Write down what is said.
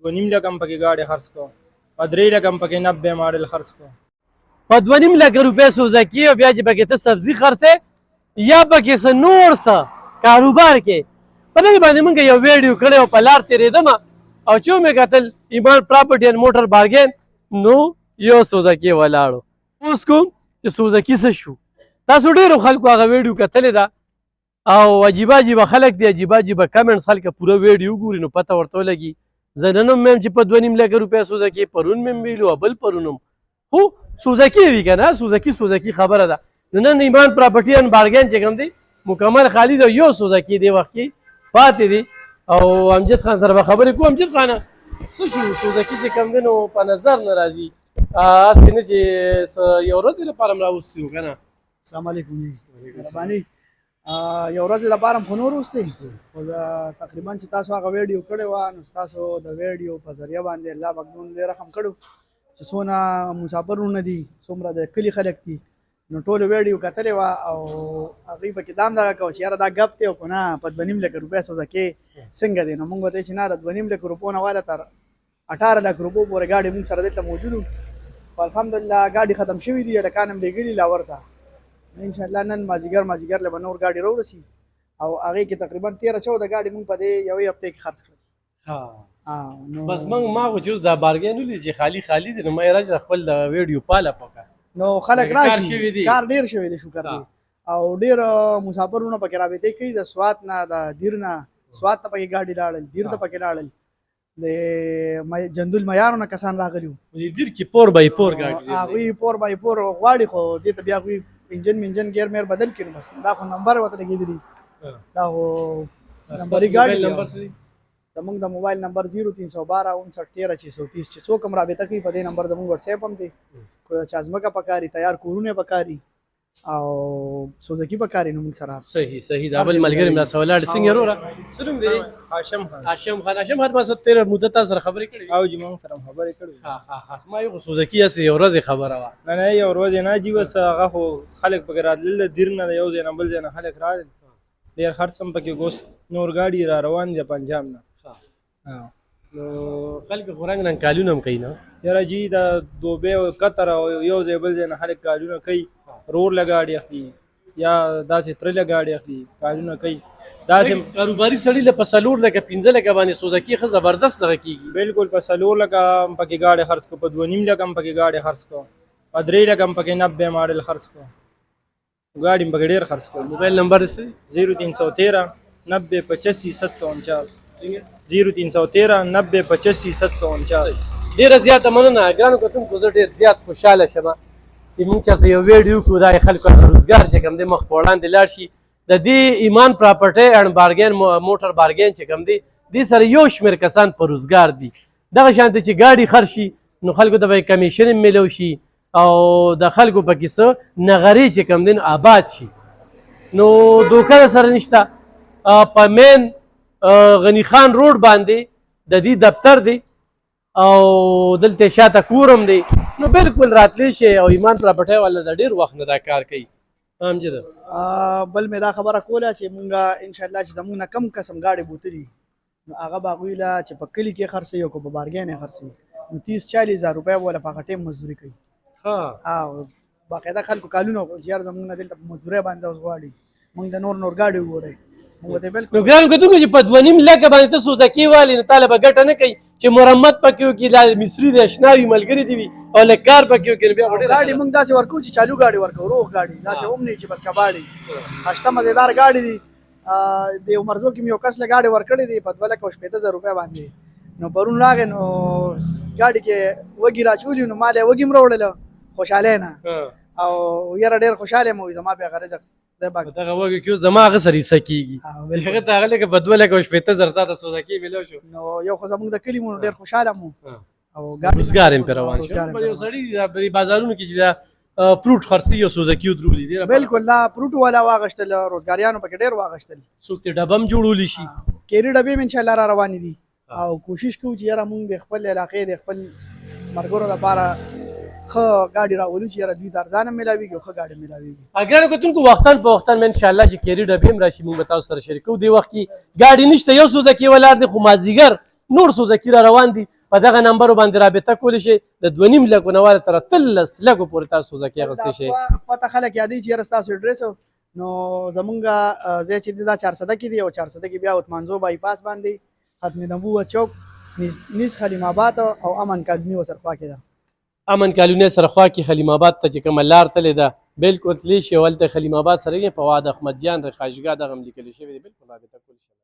2.5 لک هم پکې ګاډي خرڅ کړو، په 3 لک هم پکې 90 ماډل خرڅ کړو. په 2.5 لک روپۍ سوزکي او بیا چې پکې ته سبزي خرڅې یا پکې څه نور څه کاروبار کې. په دې باندې موږ یو ویډیو کړی او په لار تېرېدم او چې مې کتل ایمان پراپرټي اینډ موټر بارګین نو یو سوزکي ولاړو. اوس کوم چې سوزکي څه شو. تاسو ډېرو خلکو هغه ویډیو کتلې ده او عجیبه عجیبه خلک دي، عجیبه عجیبه کمنټس خلک پوره ویډیو ګوري نو پته ورته ولګي. زه نن هم ویم چې په 2.5 لک روپۍ سوزکي، پرون مې ویلو او بل پرون هم خو سوزکي وي که نه، سوزکي خبره ده. نو نن ایمان پراپرټي اینډ بارګین چې کوم دی مکمل خالي دی، یو سوزکي دې وخت کې پاتې دي او امجد خان سره به خبرې کوو. امجد خانه څه شو سوزکي چې کوم دی نو په نظر نه راځي هسې نه چې یو ورځې لپاره م راوستي وو که نه؟ السلام علیکم. مهرباني یو ورځې لپاره م خو نور وستی، خو تقریبا چې تاسو هغه ویډیو کړې وه نو ستاسو د ویډیو په ذریعه باندې الله پاک ډېر رقم کړو چې څونه مسافرونه دي، څومره د کلي خلک دي، نو ټولو ویډیو کتلې وه او هغوی پکې دا هم دغه کوه چې یاره دا ګپ دی او که نه په 2.5 لک روپۍ سوزکې څنګه دی. نو موږ ورته چې نه د 2.5 لک روپو نه واله تر 18 لک روپو پورې ګاډي موږ سره دلته موجود وو. الحمدلله ګاډي ختم شوي دي، هلکان هم لېږلي لاور ته. انشاءالله نن مازدیګر له به نور ګاډي راورسي او هغې کې تقریبا 13-14 ګاډي موږ په دې یوې هفتې کې خرڅ کړل. بس ما خو چې اوس دا بارګین ولید چې خالي دي نو ما یې راځه خپل د ویډیو پاله پکه نو خلک راشي، کار ډېر شوی دی شکر دی او ډېر مسافرونه پکې رابطې کوي د سوات نه، د دیر نه سوات ته پکې ګاډي لاړل، دیر ته پکې لاړل، د جندول میارو نه کسان راغلي وو. دیر کې پور بای پور ګاډي هغوی پور بای پور غواړي خو دې ته بیا هغوی انجن ګیر میر بدل کړي نو بس دا خو نمبر ورته لګېدلي، دا خو نمبري ګاډي زمونږ د موبایل نمبر 0312 59 13 630 چې څوک هم رابطه کوي په دې نمبر زمونږ وټساپ هم دی. کوم چا ځمکه پکاري، تیار کورونه پکاري او سوزکي پکاري نو موږ سره صحیح دا بل ملګری مې سره ولاړ څنګه وروره څه نوم دی؟ هاشم خان ما سره تېره موده تا سره خبرې کړې او جی موږ سره خبرې کړې. ما یو سوزکي هسې یو ورځې خبره وه. نه یو ورځې نه جي بس هغه خو خلک پکې راتلل د دیر نه د یو ځای نه بل ځای نه خلک راغلل، ډېر خرڅ هم پکې اوس نور ګاډي را روان دي پنجاب نه. نو خلک خو رنګ کالونه هم کوي نه یاره جي د دوبۍ او قطر او یو ځای بل ځای نه خلک کالونه کوي، رور له ګاډي اخلي یا داسې تره له ګاډي اخلي کالونه کوي. داسې کاروباري سړي له په 4 لکه 15 لکه باندې سوزکي ښه زبردست دغه کېږي. بالکل په 4 لکه هم پکې ګاډي خرڅ کړو، په 2.5 لک هم پکې ګاډي خرڅ کړو، په 3 لک هم پکې 90 ماډل خرڅ کړو، ګاډي هم پکې ډېر خرڅ کړو. موبایل نمبر څه دی؟ 0313 90 85 749 0313 90 85 749. ډېره زیاته مننه ګرانو کتونکو، زه ډېر زیات خوشحاله شم چې موږ چېرته یو ویډیو کړو دا خلکو روزګار چې کوم دی مخ په وړاندې لاړ شي. د دې ایمان پراپرټي اینډ بارګین موټر بارګین چې کوم دی دې سره یو شمېر کسان په روزګار دي. دغه شانته چې ګاډي خرڅ شي نو خلکو ته به یې کمیشن هم میلو شي او د خلکو پکې څه نغرې چې کوم دی آباد شي. نو دوکه سره نشته. په مین غنی خان روډ باندې د دې دفتر دی او دلته شاته کورم دی، نو بالکل راتلی شي او ایمان پراپرټي والا د ډېر وخت نه دا کار کوي. امجد بل مې دا خبره کوله چې مونږ انشاءالله چې زمونږ نه کم قسم ګاډي بوتلي نو هغه به هغوی له چې په کلي کې خرڅوي او که په بارګین یې خرڅوي نو 30-40 هزار روپۍ به له په هغه ټایم مزدوري کوي. باقاعده خلکو کالونه وکړل چې یار زمونږ نه دلته په مزدورۍ باندې اوس غواړي، مونږ د نور ګاډي وګورئ. نو ګرانو کتونکو چې په 2.5 لکه باندې ته سوزکي والې نو تاله به ګټه نه کوي چې مرمت پکې وکړي، مصري د اشنا وي ملګري دي وي او لږ کار پکې وکړي نو بیا ګاډي موږ داسې ورکوو چې چالو ګاډي ورکوو، روغ ګاډي داسې هم نه چې بس کباړي اشته مزېدار ګاډي دي. د عمرزو کې مې یو کس له ګاډي ورکړی دی په 2,80,000 روپۍ باندې. نو پرون راغی نو ګاډي کې وږي راچولي نو ما له وږي م راوړله خوشحالۍ نه او یاره ډېر خوشحاله یم وایي زما بیا هغه رزق دغه وږي کې اوس زما هغه سره حصه کېږي هغه ته هغه لکه په 2,80,000 تا ته سوزکي میلاو شو. نو یو خو زموږ د کلي مو ډېر خوشحاله مو او روزګار هم پرې روان شو. یو سړي بازارونو کې چې دا فروټ خرڅي او سوزکي ودرولي دي بالکل دا فروټ والا واغشتل، روزګاریانو پکې ډېر واغشتل، څوک ته ډبم جوړولی شي، کېري ډبې م انشاءالله را روانې دي او کوشش کوو چې یاره مونږ د خپل علاقې د خپل ملګرو لپاره ښه ګاډي راولو چې یاره دوی ته ارزانه میلاویږي او ښه ګاډي میلاویږي. ګرانو کتونکو وختاً په وختاً مې انشاءالله چې کېري ډبې هم راشي مونږ به تاسو سره شریکوو. دې وخت کې ګاډي نشته، یو سوزکي ولاړ دی خو مازدیګر نور سوزکي را روان دي په دغه نمبرو باندې رابطه کولی شئ د 2.5 لکو نه واله تر 13 لکو پورې تاسو سوزکي اخیستی شئ پته خلک یادوي چې یاره ستاسو اډرس نو زمونږ ځای چې دی دا 400 کې دی او 400 کې بیا عثمانزو بایپاس باندې ختم نبوت چوک نیز خلیم آباد او امن کالوني ورسره خوا کې ده امن کالوني سره خوا کې خلیم آباد ته چې کومه لار تللې ده بالکل تللی شئ هلته خلیم آباد سره یې په واد احمد جان رخاجګاه دغه هم لیکلی شوی دی بالکل رابطه کولی شئ